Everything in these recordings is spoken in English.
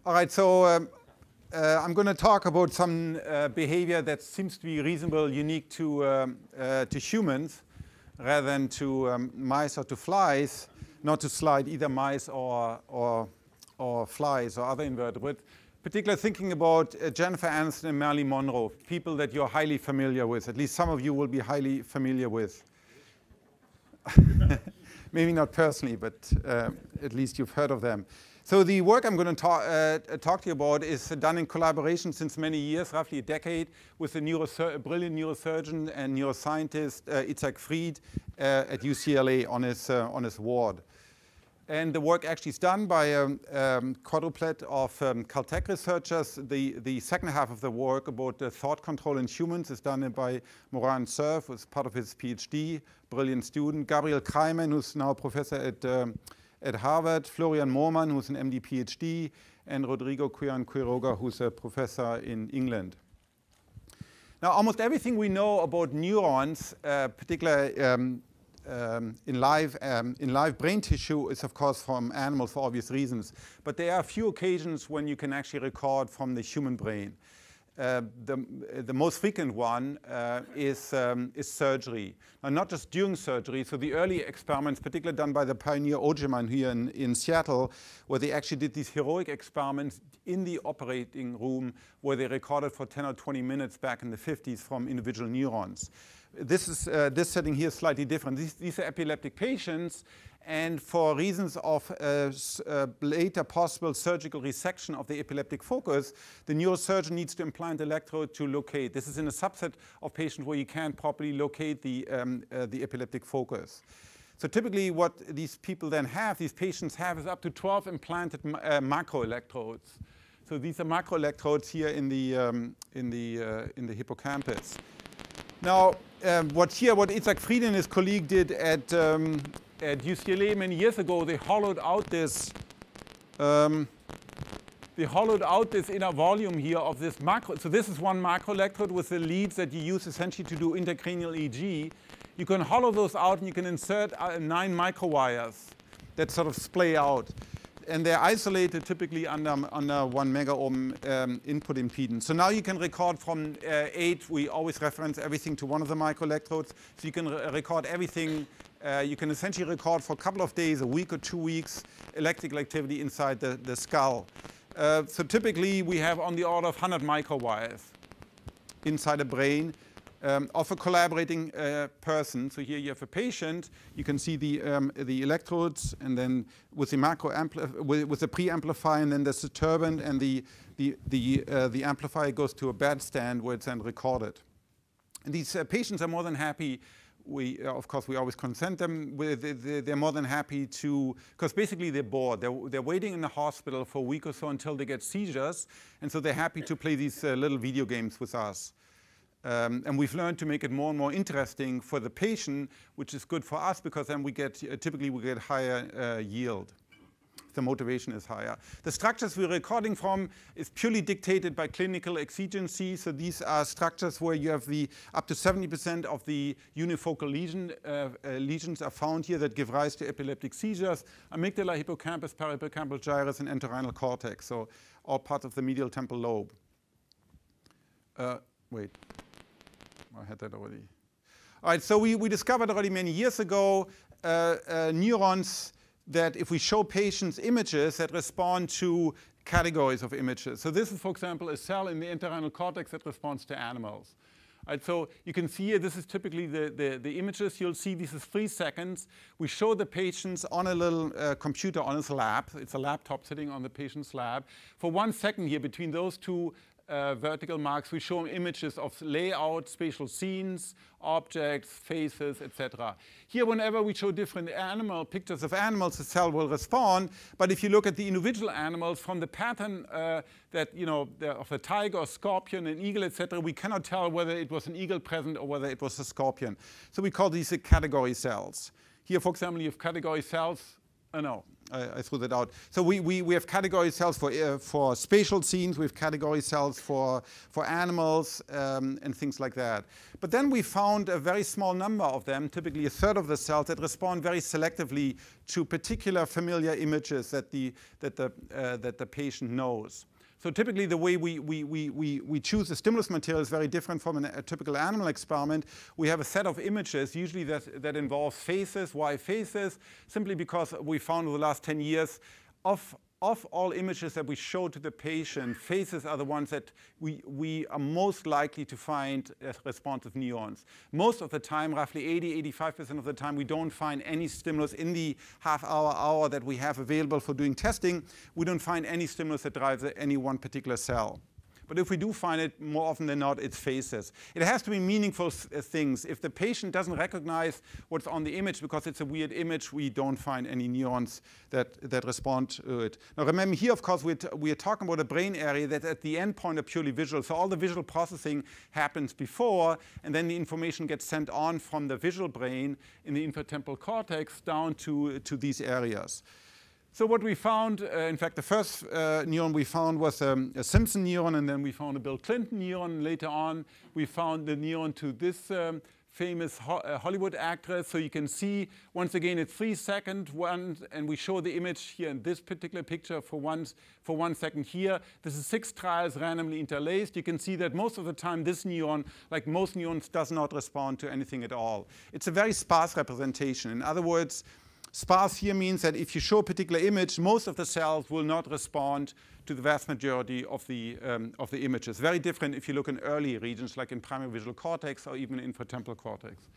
All right, so I'm going to talk about some behavior that seems to be reasonable, unique to humans, rather than to mice or to flies, not to slide either mice or flies or other invertebrates. Particularly thinking about Jennifer Aniston and Marilyn Monroe, people that you're highly familiar with. At least some of you will be highly familiar with. Maybe not personally, but at least you've heard of them. So the work I'm going to talk to you about is done in collaboration since many years, roughly a decade, with a brilliant neurosurgeon and neuroscientist, Itzhak Fried, at UCLA on his ward. And the work actually is done by a quadruplet of Caltech researchers. The second half of the work about thought control in humans is done by Monroe, who is part of his PhD, brilliant student. Gabriel Kreiman, who's now a professor at Harvard. Florian Moorman, who's an MD PhD. And Rodrigo Quiroga, who's a professor in England. Now, almost everything we know about neurons, particularly in live brain tissue, is of course from animals for obvious reasons. But there are a few occasions when you can actually record from the human brain. The most frequent one is surgery. Now, not just during surgery. So the early experiments, particularly done by the pioneer Ogeman here in Seattle, where they actually did these heroic experiments in the operating room, where they recorded for 10 or 20 minutes back in the 50s from individual neurons. This setting here is slightly different. These are epileptic patients, and for reasons of later possible surgical resection of the epileptic focus, the neurosurgeon needs to implant electrode to locate. This is in a subset of patients where you can't properly locate the epileptic focus. So typically what these people then have, these patients have, is up to 12 implanted macroelectrodes. So these are macroelectrodes here in the hippocampus. Now, what Itzhak Fried and his colleague did at UCLA many years ago, they hollowed out this inner volume here of this macro. So this is one macroelectrode with the leads that you use essentially to do intracranial EEG. You can hollow those out and you can insert 9 microwires that sort of splay out. And they're isolated typically under 1 megaohm input impedance. So now you can record from 8. We always reference everything to one of the microelectrodes. So you can record everything. You can essentially record for a couple of days, a week or 2 weeks, electrical activity inside the skull. So typically we have on the order of 100 microwires inside the brain of a collaborating person. So here you have a patient. You can see the electrodes, and then with the with the preamplifier, and then there's the turbine, and the amplifier goes to a bed stand where it's then recorded. And these patients are more than happy. Of course, we always consent them. They're more than happy to, because basically they're bored. They're waiting in the hospital for a week or so until they get seizures, and so they're happy to play these little video games with us. And we've learned to make it more and more interesting for the patient, which is good for us because then typically we get higher yield. The motivation is higher. The structures we're recording from is purely dictated by clinical exigency. So these are structures where you have up to 70% of the unifocal lesions are found here that give rise to epileptic seizures. Amygdala, hippocampus, parahippocampal gyrus, and entorhinal cortex. So all parts of the medial temporal lobe. Wait. I had that already. All right, so we discovered already many years ago neurons that if we show patients images that respond to categories of images. So this is, for example, a cell in the entorhinal cortex that responds to animals. Right, so you can see here, this is typically the images you'll see. This is 3 seconds. We show the patients on a little computer on his lap. It's a laptop sitting on the patient's lap. For 1 second here, between those two vertical marks, we show images of layout, spatial scenes, objects, faces, etc. Here, whenever we show different pictures of animals, the cell will respond. But if you look at the individual animals from the pattern of a tiger, or scorpion, an eagle, etc., we cannot tell whether it was an eagle present or whether it was a scorpion. So we call these category cells. Here, for example, you have category cells Oh, no, I threw that out. So we have category cells for spatial scenes. We have category cells for animals and things like that. But then we found a very small number of them, typically a third of the cells, that respond very selectively to particular familiar images that the patient knows. So typically the way we choose the stimulus material is very different from a typical animal experiment. We have a set of images, usually that involves faces. Why faces? Simply because we found over the last 10 years of all images that we show to the patient, faces are the ones that we are most likely to find responsive neurons. Most of the time, roughly 80–85% of the time, we don't find any stimulus in the hour that we have available for doing testing. We don't find any stimulus that drives any one particular cell. But if we do find it, more often than not, it's faces. It has to be meaningful things. If the patient doesn't recognize what's on the image because it's a weird image, we don't find any neurons that respond to it. Now remember, here, of course, we are talking about a brain area that at the end point are purely visual. So all the visual processing happens before, and then the information gets sent on from the visual brain in the infratemporal cortex down to these areas. So what we found, in fact, the first neuron we found was a Simpson neuron, and then we found a Bill Clinton neuron. Later on, we found the neuron to this famous Hollywood actress. So you can see, once again, it's 3 seconds, and we show the image here in this particular picture for 1 second here. This is 6 trials randomly interlaced. You can see that most of the time this neuron, like most neurons, does not respond to anything at all. It's a very sparse representation. In other words, sparse here means that if you show a particular image, most of the cells will not respond to the vast majority of the images. Very different if you look in early regions, like in primary visual cortex or even infratemporal cortex.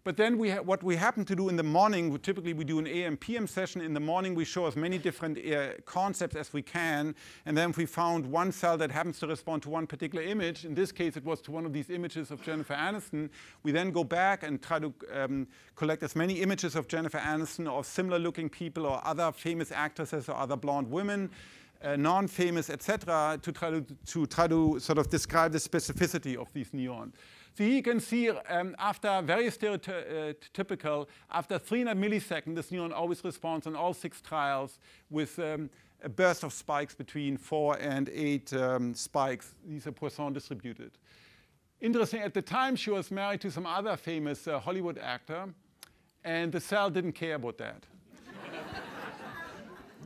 But then what we happen to do in the morning, typically we do an AM PM session. In the morning we show as many different concepts as we can, and then if we found one cell that happens to respond to one particular image, in this case it was to one of these images of Jennifer Aniston, we then go back and try to collect as many images of Jennifer Aniston or similar looking people or other famous actresses or other blonde women, non-famous, etc., to try to sort of describe the specificity of these neurons. So here you can see after very stereotypical, after 300 milliseconds, this neuron always responds on all 6 trials with a burst of spikes between 4 and 8 spikes. These are Poisson distributed. Interesting, at the time she was married to some other famous Hollywood actor, and the cell didn't care about that.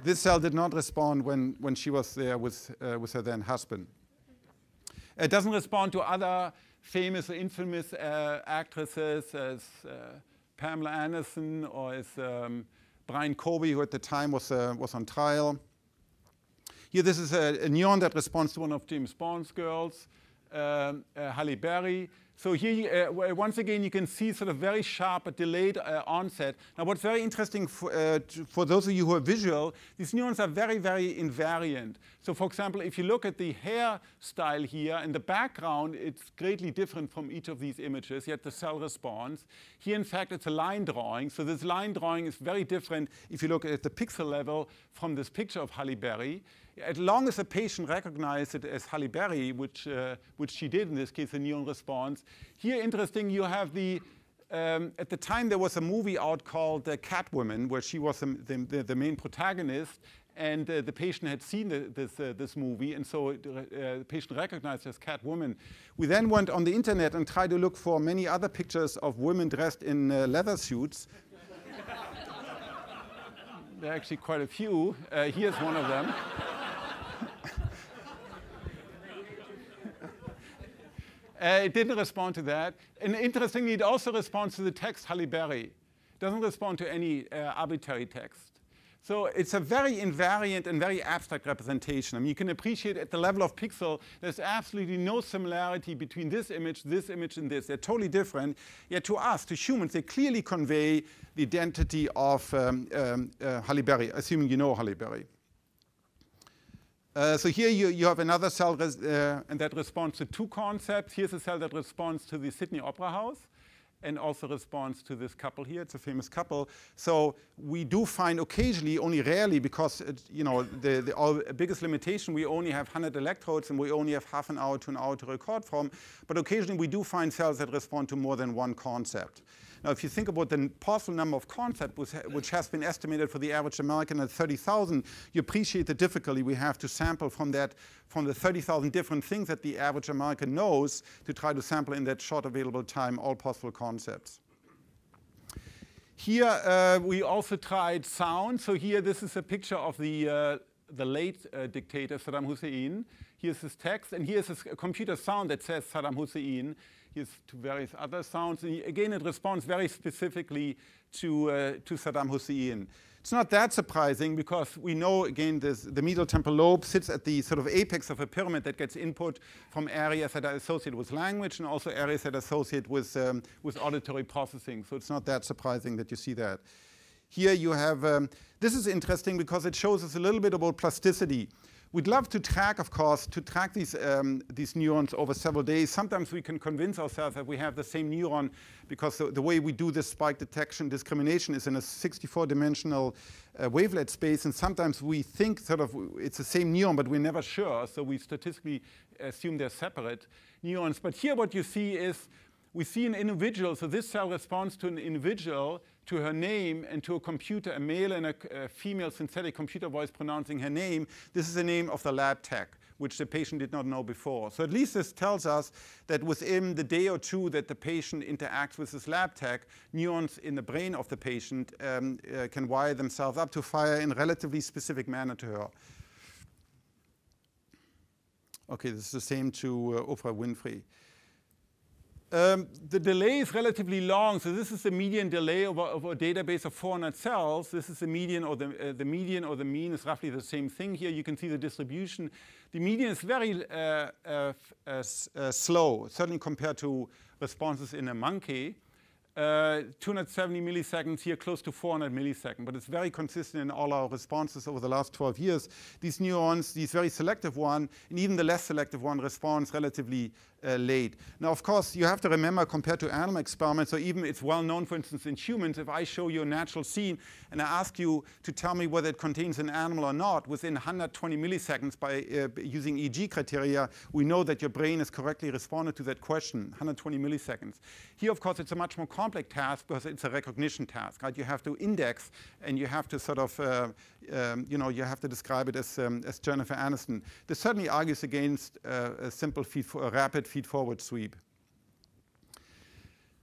This cell did not respond when she was there with her then husband. It doesn't respond to other famous or infamous actresses as Pamela Anderson or as Brian Colby, who at the time was on trial. Here, this is a neuron that responds to one of James Bond's girls, Halle Berry. So here, once again, you can see sort of very sharp but delayed onset. Now, what's very interesting for those of you who are visual, these neurons are very, very invariant. So, for example, if you look at the hairstyle here, in the background, it's greatly different from each of these images, yet the cell responds. Here, in fact, it's a line drawing. So this line drawing is very different if you look at the pixel level from this picture of Halle Berry. As long as the patient recognizes it as Halle Berry, which she did in this case, the neuron response. Here, interesting, you have at the time there was a movie out called Catwoman, where she was the main protagonist, and the patient had seen this movie, and so the patient recognized as Catwoman. We then went on the internet and tried to look for many other pictures of women dressed in leather suits. There are actually quite a few. Here's one of them. It didn't respond to that. And interestingly, it also responds to the text Halle Berry. It doesn't respond to any arbitrary text. So it's a very invariant and very abstract representation. I mean, you can appreciate at the level of pixel, there's absolutely no similarity between this image, and this. They're totally different. Yet to us, to humans, they clearly convey the identity of Halle Berry, assuming you know Halle Berry. So here you have another cell and that responds to 2 concepts. Here's a cell that responds to the Sydney Opera House and also responds to this couple here. It's a famous couple. So we do find occasionally, only rarely, because the biggest limitation, we only have 100 electrodes and we only have half an hour to an hour to record from. But occasionally we do find cells that respond to more than one concept. Now, if you think about the possible number of concepts, which has been estimated for the average American at 30,000, you appreciate the difficulty we have to sample from the 30,000 different things that the average American knows to try to sample in that short available time all possible concepts. Here we also tried sound. So here this is a picture of the late dictator Saddam Hussein. Here's his text, and here's his computer sound that says Saddam Hussein. Here's two various other sounds. And again, it responds very specifically to Saddam Hussein. It's not that surprising because we know, again, the medial temporal lobe sits at the sort of apex of a pyramid that gets input from areas that are associated with language and also areas that are associated with auditory processing. So it's not that surprising that you see that. Here you have, this is interesting because it shows us a little bit about plasticity. We'd love to track, of course, these neurons over several days. Sometimes we can convince ourselves that we have the same neuron because the way we do this spike detection discrimination is in a 64-dimensional wavelet space. And sometimes we think sort of it's the same neuron, but we're never sure. So we statistically assume they're separate neurons. But here what you see is we see an individual. So this cell responds to an individual, to her name, and to a computer, a male and a female synthetic computer voice pronouncing her name. This is the name of the lab tech, which the patient did not know before. So at least this tells us that within the day or two that the patient interacts with this lab tech, neurons in the brain of the patient can wire themselves up to fire in a relatively specific manner to her. OK, this is the same to Oprah Winfrey. The delay is relatively long, so this is the median delay of a database of 400 cells. This is the median, or the median or the mean is roughly the same thing here. You can see the distribution. The median is very slow, certainly compared to responses in a monkey. 270 milliseconds here, close to 400 milliseconds, but it's very consistent in all our responses over the last 12 years. These neurons, these very selective one, and even the less selective one responds relatively late. Now, of course, you have to remember compared to animal experiments, or even it's well known, for instance, in humans, if I show you a natural scene and I ask you to tell me whether it contains an animal or not, within 120 milliseconds by using EEG criteria, we know that your brain has correctly responded to that question, 120 milliseconds. Here, of course, it's a much more complex task because it's a recognition task, right? You have to index and you have to sort of, you have to describe it as Jennifer Aniston. This certainly argues against a simple rapid feed-forward sweep.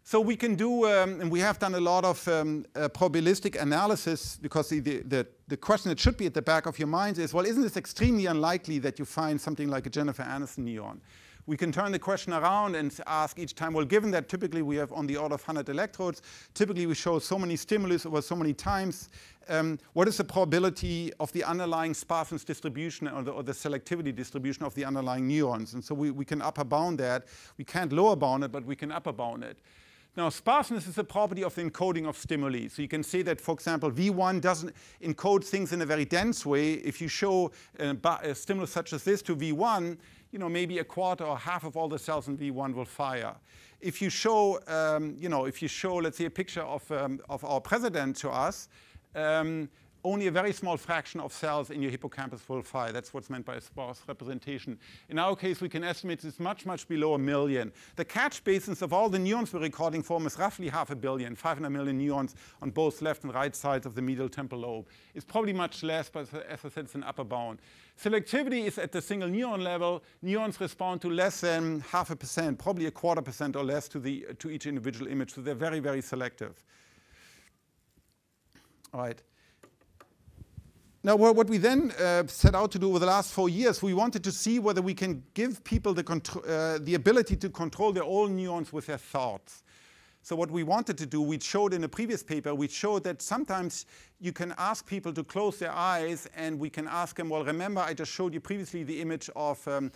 So we can do, and we have done a lot of probabilistic analysis because the question that should be at the back of your mind is, well, isn't it extremely unlikely that you find something like a Jennifer Aniston neuron? We can turn the question around and ask each time, well, given that typically we have on the order of 100 electrodes, typically we show so many stimulus over so many times, what is the probability of the underlying sparseness distribution or the selectivity distribution of the underlying neurons? And so we can upper bound that. We can't lower bound it, but we can upper bound it. Now, sparseness is a property of the encoding of stimuli. So you can say that, for example, V1 doesn't encode things in a very dense way. If you show a stimulus such as this to V1, maybe a quarter or half of all the cells in V1 will fire. If you show, let's say, a picture of our president to us, only a very small fraction of cells in your hippocampus will fire. That's what's meant by a sparse representation. In our case, we can estimate it's much, much below 1 million. The catch basins of all the neurons we're recording from is roughly 500 million, 500 million neurons on both left and right sides of the medial temporal lobe. It's probably much less, but as I said, it's an upper bound. Selectivity is at the single neuron level. Neurons respond to less than 0.5%, probably 0.25% or less to each individual image. So they're very, very selective. All right. Now, what we then set out to do over the last 4 years, we wanted to see whether we can give people the ability to control their own neurons with their thoughts. So what we wanted to do, we showed in a previous paper, we showed that sometimes you can ask people to close their eyes, and we can ask them, well, remember I just showed you previously the image of a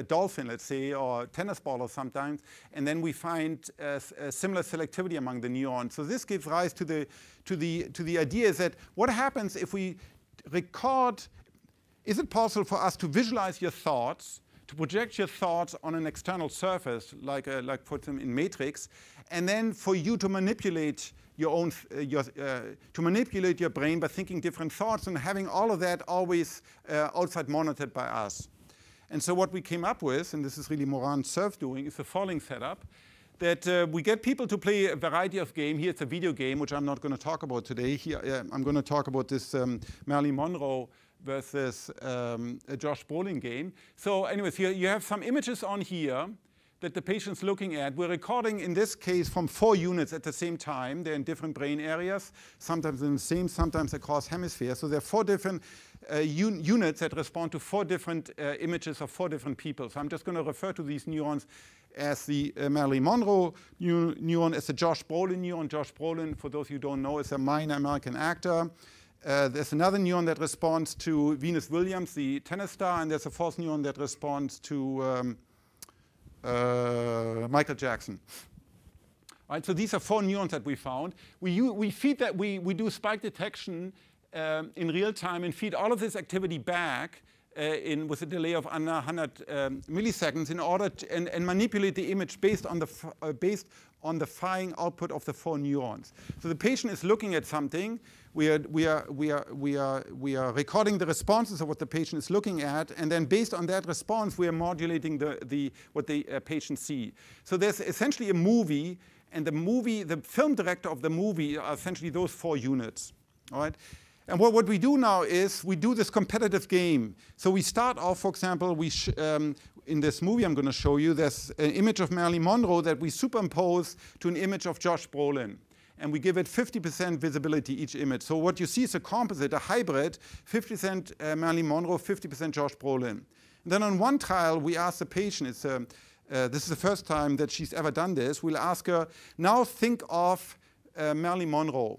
dolphin, let's say, or tennis ball or sometimes, and then we find a similar selectivity among the neurons. So this gives rise to the idea is that what happens if we record, is it possible for us to visualize your thoughts, to project your thoughts on an external surface, like put them in matrix, and then for you to manipulate your own, to manipulate your brain by thinking different thoughts and having all of that always outside monitored by us. And so what we came up with, and this is really Moran's surf doing, is the following setup, that we get people to play a variety of games. Here it's a video game, which I'm not going to talk about today. Here I'm going to talk about this Marilyn Monroe versus a Josh Brolin game. So anyways, here you have some images on here that the patient's looking at. We're recording, in this case, from 4 units at the same time. They're in different brain areas, sometimes in the same, sometimes across hemispheres. So there are 4 different units that respond to 4 different images of 4 different people. So I'm just going to refer to these neurons as the Marilyn Monroe neuron, as the Josh Brolin neuron. Josh Brolin, for those who don't know, is a minor American actor. There's another neuron that responds to Venus Williams, the tennis star, and there's a 4th neuron that responds to Michael Jackson. All right, so these are 4 neurons that we found. We feed that, we do spike detection in real time and feed all of this activity back with a delay of under 100 milliseconds in order to, and manipulate the image based on the firing output of the 4 neurons. So the patient is looking at something. We are recording the responses of what the patient is looking at, and then based on that response, we are modulating what the patient sees. So there's essentially a movie, and the film director of the movie are essentially those 4 units. All right. And what we do now is we do this competitive game. So we start off, for example, in this movie I'm going to show you, there's an image of Marilyn Monroe that we superimpose to an image of Josh Brolin. And we give it 50% visibility each image. So what you see is a composite, a hybrid, 50% Marilyn Monroe, 50% Josh Brolin. And then on one trial, we ask the patient, this is the first time that she's ever done this, we'll ask her, now think of Marilyn Monroe.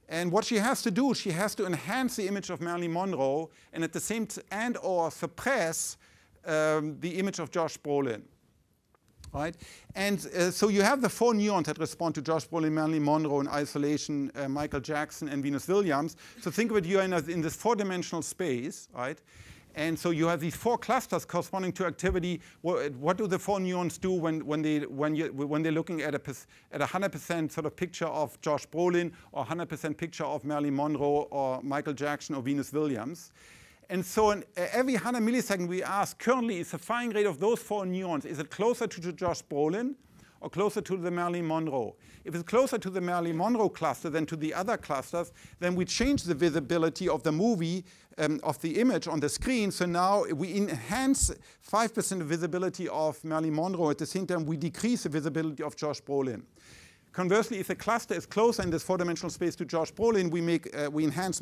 And what she has to do, she has to enhance the image of Marilyn Monroe and at the same time or suppress the image of Josh Brolin. Right? And so you have the 4 neurons that respond to Josh Brolin, Marilyn Monroe in isolation, Michael Jackson, and Venus Williams. So think of it, you're in this 4-dimensional space, right? And so you have these 4 clusters corresponding to activity. What do the 4 neurons do when they're looking at a 100% sort of picture of Josh Brolin or 100% picture of Marilyn Monroe or Michael Jackson or Venus Williams? And so in every 100 milliseconds we ask, currently is the firing rate of those 4 neurons, is it closer to Josh Brolin or closer to the Marilyn Monroe? If it's closer to the Marilyn Monroe cluster than to the other clusters, then we change the visibility of the movie, of the image on the screen. So now we enhance 5% of visibility of Marilyn Monroe. At the same time, we decrease the visibility of Josh Brolin. Conversely, if the cluster is closer in this 4-dimensional space to Josh Brolin, we enhance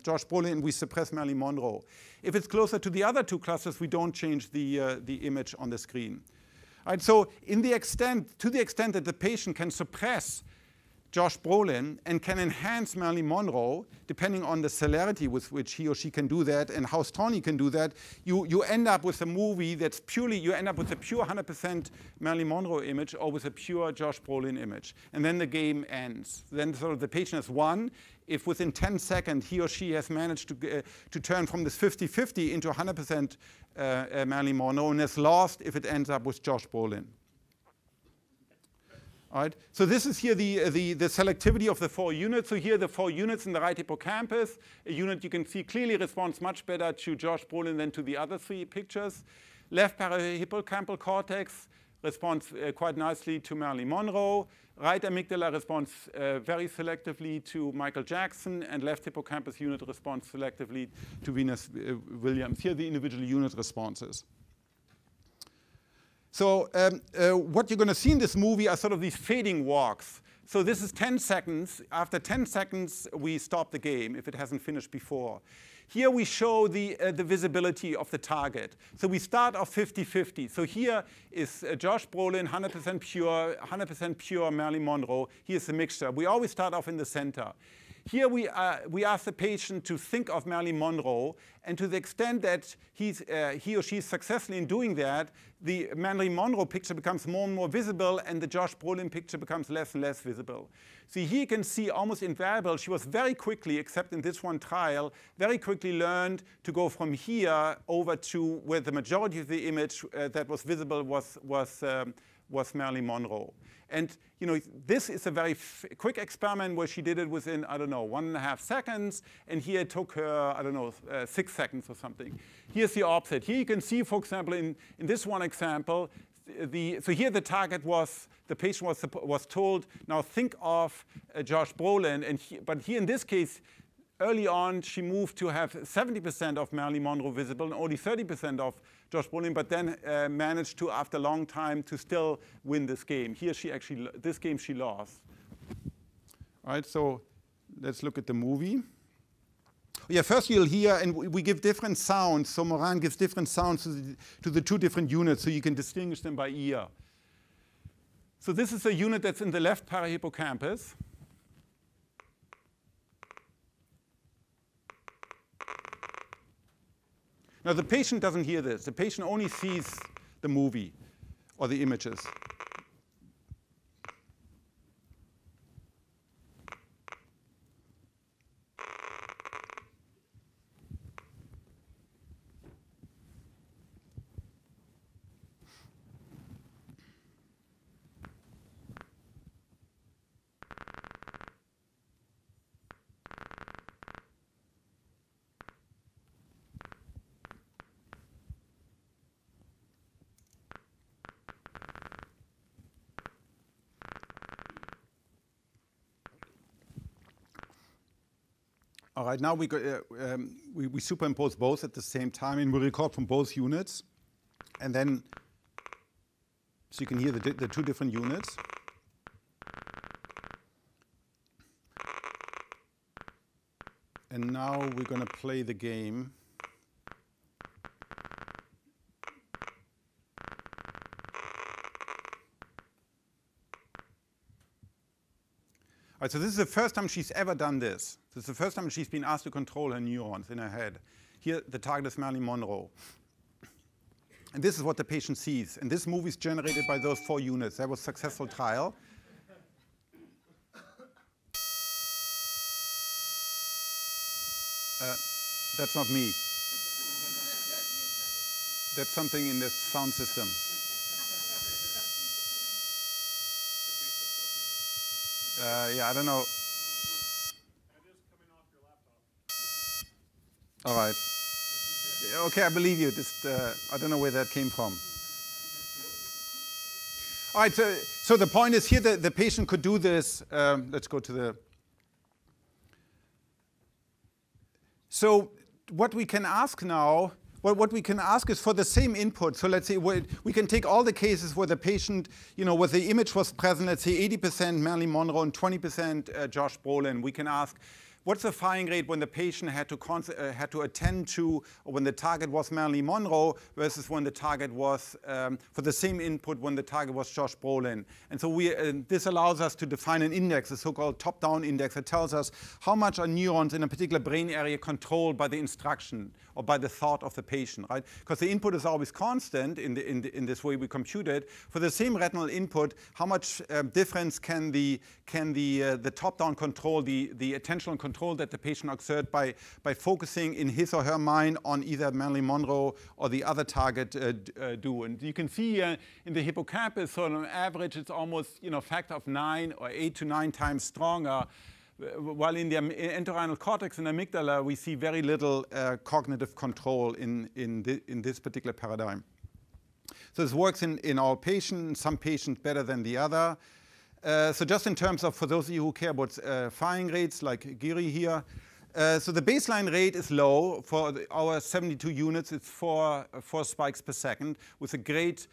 Josh Brolin and we suppress Marilyn Monroe. If it's closer to the other 2 clusters, we don't change the image on the screen. All right, so to the extent that the patient can suppress Josh Brolin and can enhance Marilyn Monroe, depending on the celerity with which he or she can do that and how strong he can do that, you end up with a movie that's you end up with a pure 100% Marilyn Monroe image or with a pure Josh Brolin image. And then the game ends. Then sort of the patient has won if within 10 seconds he or she has managed to turn from this 50-50 into 100% Marilyn Monroe, and has lost if it ends up with Josh Brolin. All right. So this is here the selectivity of the 4 units. So here the 4 units in the right hippocampus. A unit you can see clearly responds much better to Josh Brolin than to the other 3 pictures. Left parahippocampal cortex responds quite nicely to Marilyn Monroe. Right amygdala responds very selectively to Michael Jackson, and left hippocampus unit responds selectively to Venus Williams. Here are the individual unit responses. So what you're going to see in this movie are sort of these fading walks. So this is 10 seconds. After 10 seconds, we stop the game if it hasn't finished before. Here we show the visibility of the target. So we start off 50-50. So here is Josh Brolin, 100% pure Marilyn Monroe. Here's the mixture. We always start off in the center. Here we ask the patient to think of Marilyn Monroe, and to the extent that he or she is successful in doing that, the Marilyn Monroe picture becomes more and more visible, and the Josh Brolin picture becomes less and less visible. So here you can see almost invariable, she was very quickly, except in this one trial, very quickly learned to go from here over to where the majority of the image that was visible was Marilyn Monroe. And you know, this is a very quick experiment where she did it within, I don't know, 1.5 seconds. And here it took her, I don't know, 6 seconds or something. Here's the opposite. Here you can see, for example, in this one example, so here the target was, the patient was told, now think of Josh Brolin, but here in this case, early on, she moved to have 70% of Marilyn Monroe visible and only 30% of Josh Brolin, but then managed to, after a long time, to still win this game. Here she actually, this game she lost. All right, so let's look at the movie. Yeah, first you'll hear, and we give different sounds. So Moran gives different sounds to the two different units, so you can distinguish them by ear. So this is a unit that's in the left parahippocampus. Now the patient doesn't hear this. The patient only sees the movie or the images. All right, now we superimpose both at the same time, and we record from both units. And then, so you can hear the two different units. And now we're going to play the game. All right, so this is the first time she's ever done this. This is the first time she's been asked to control her neurons in her head. Here, the target is Marilyn Monroe. And this is what the patient sees. And this movie is generated by those 4 units. That was a successful trial. That's not me. That's something in the sound system. Yeah, I don't know. It is coming off your laptop. All right. Okay, I believe you. Just I don't know where that came from. All right. So the point is here that the patient could do this. Let's go to the. So what we can ask now. Well, what we can ask is for the same input. So let's say we can take all the cases where the patient, where the image was present, let's say 80% Marilyn Monroe and 20% Josh Brolin. We can ask, what's the firing rate when the patient had to attend to, or when the target was Marilyn Monroe versus when the target was, for the same input, when the target was Josh Brolin. And so this allows us to define an index, a so-called top-down index that tells us how much are neurons in a particular brain area controlled by the instruction or by the thought of the patient, right? Because the input is always constant in this way we compute it. For the same retinal input, how much difference can the top-down control, the attentional control that the patient exerts by focusing in his or her mind on either Marilyn Monroe or the other target do? And you can see in the hippocampus, so on average, it's almost factor of 9 or 8 to 9 times stronger. While in the entorhinal cortex and amygdala, we see very little cognitive control in this particular paradigm. So this works in all patients, some patients better than the other. So just in terms of, for those of you who care about firing rates, like Giri here, so the baseline rate is low. For our 72 units, it's 4 spikes per second with a great,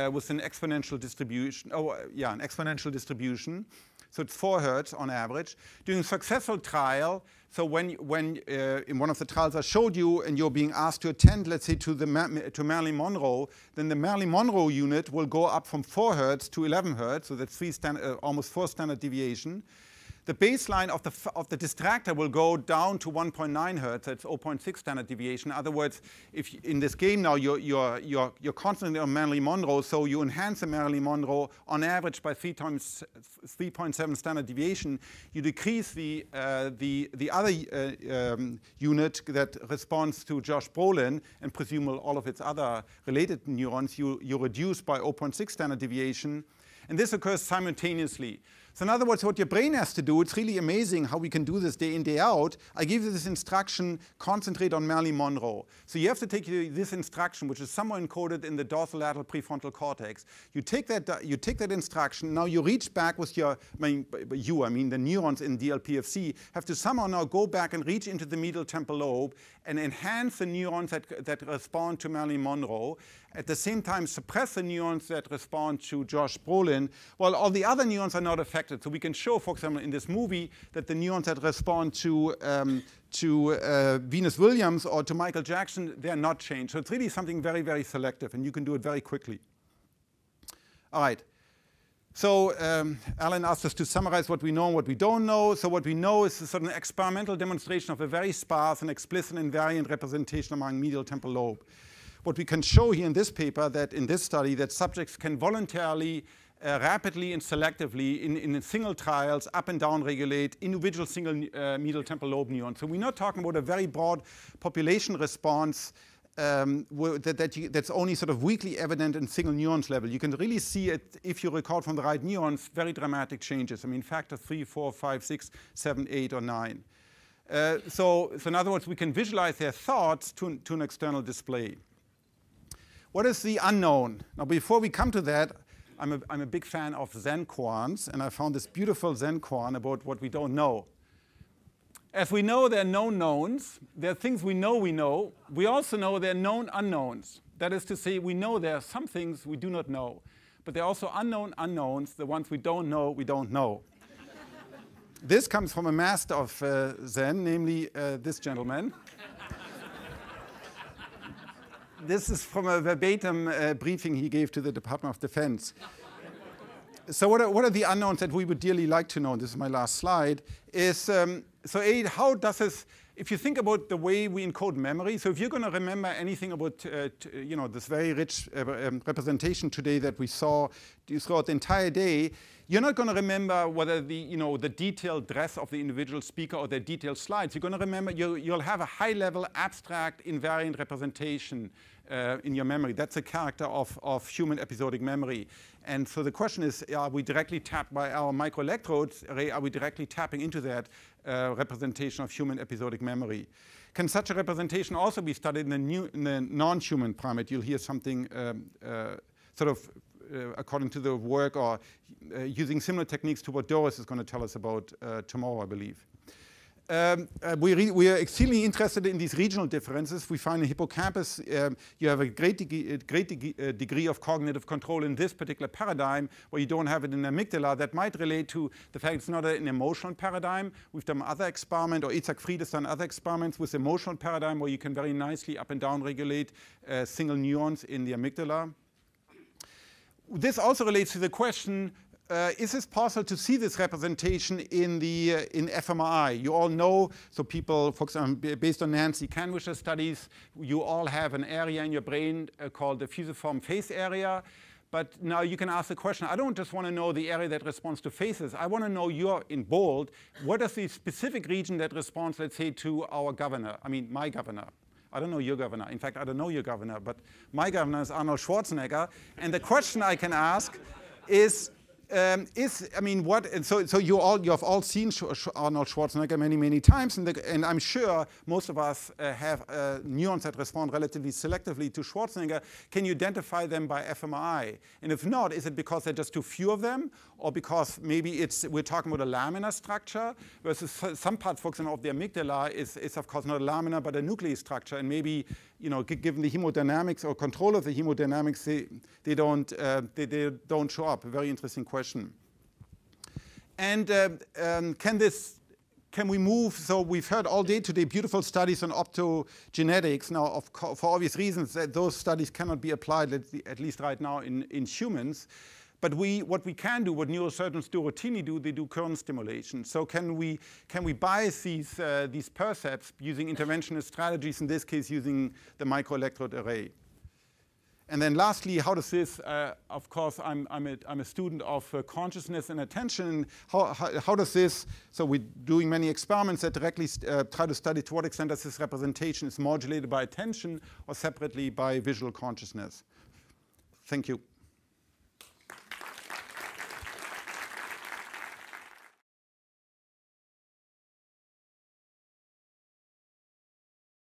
with an exponential distribution. Oh, yeah, an exponential distribution. So it's 4 hertz on average. During a successful trial, so when in one of the trials I showed you and you're being asked to attend, let's say, to Marilyn Monroe, then the Marilyn Monroe unit will go up from 4 hertz to 11 hertz, so that's almost 4 standard deviation. The baseline of the distractor will go down to 1.9 hertz. That's 0.6 standard deviation. In other words, if in this game now you're constantly on Marilyn Monroe, so you enhance the Marilyn Monroe on average by 3.7 standard deviation. You decrease the other unit that responds to Josh Brolin and presumably all of its other related neurons. You reduce by 0.6 standard deviation, and this occurs simultaneously. So in other words, what your brain has to do, it's really amazing how we can do this day in, day out. I give you this instruction, concentrate on Marilyn Monroe. So you have to take this instruction, which is somewhere encoded in the dorsolateral prefrontal cortex. You take that instruction, now you reach back with your, I mean the neurons in DLPFC, have to somehow now go back and reach into the medial temporal lobe and enhance the neurons that respond to Marilyn Monroe. At the same time, suppress the neurons that respond to Josh Brolin, while all the other neurons are not affected. So we can show, for example, in this movie, that the neurons that respond to Venus Williams or to Michael Jackson, they're not changed. So it's really something very, very selective, and you can do it very quickly. All right. So Alan asked us to summarize what we know and what we don't know. So what we know is a sort of experimental demonstration of a very sparse and explicit invariant representation among medial temporal lobe. What we can show here in this paper, that in this study, that subjects can voluntarily, rapidly and selectively, in single trials, up and down regulate individual single medial temporal lobe neurons. So we're not talking about a very broad population response that's only sort of weakly evident in single neurons level. You can really see it, if you record from the right neurons, very dramatic changes. I mean, factors 3, 4, 5, 6, 7, 8, or 9. So in other words, we can visualize their thoughts to an external display. What is the unknown? Now, before we come to that, I'm a big fan of Zen koans, and I found this beautiful Zen koan about what we don't know. As we know there are known knowns, there are things we know we know. We also know there are known unknowns. That is to say, we know there are some things we do not know. But there are also unknown unknowns, the ones we don't know, we don't know. This comes from a master of Zen, namely this gentleman. This is from a verbatim briefing he gave to the Department of Defense. So what are the unknowns that we would dearly like to know? This is my last slide. How does this, if you think about the way we encode memory, so if you're going to remember anything about this very rich representation today that we saw throughout the entire day, you're not going to remember whether the detailed dress of the individual speaker or their detailed slides. You're going to remember, you'll have a high-level abstract invariant representation in your memory. That's a character of human episodic memory. And so the question is, are we directly tapped by our microelectrodes array? Are we directly tapping into that representation of human episodic memory? Can such a representation also be studied in the non-human primate? You'll hear something according to the work or using similar techniques to what Doris is going to tell us about tomorrow, I believe. We are extremely interested in these regional differences. We find in hippocampus you have a great degree of cognitive control in this particular paradigm, where you don't have it in the amygdala. That might relate to the fact it's not an emotional paradigm. We've done other experiments, or Itzhak Fried has done other experiments with emotional paradigm, where you can very nicely up and down regulate single neurons in the amygdala. This also relates to the question, is it possible to see this representation in fMRI? You all know, so people, for example, based on Nancy Canwisher's studies, you all have an area in your brain called the fusiform face area. But now you can ask the question, I don't just want to know the area that responds to faces. I want to know, you're in bold, what is the specific region that responds, let's say, to our governor, my governor. I don't know your governor. In fact, I don't know your governor, but my governor is Arnold Schwarzenegger. And the question I can ask is so you have all seen Arnold Schwarzenegger many, many times, and I'm sure most of us have neurons that respond relatively selectively to Schwarzenegger. Can you identify them by fMRI? And if not, is it because there are just too few of them, or because maybe we're talking about a laminar structure, versus some part, for example, of the amygdala is of course not a laminar but a nucleus structure, and maybe given the hemodynamics or control of the hemodynamics, they don't show up. A very interesting question. And can we move? So we've heard all day today beautiful studies on optogenetics. Now, for obvious reasons, those studies cannot be applied, at least right now, in humans. But what we can do, what neurosurgeons do routinely do, they do current stimulation. So can we bias these percepts using interventionist strategies, in this case using the microelectrode array? And then lastly, how does this, of course, I'm a student of consciousness and attention. How does this, so we're doing many experiments that directly try to study to what extent does this representation is modulated by attention or separately by visual consciousness. Thank you.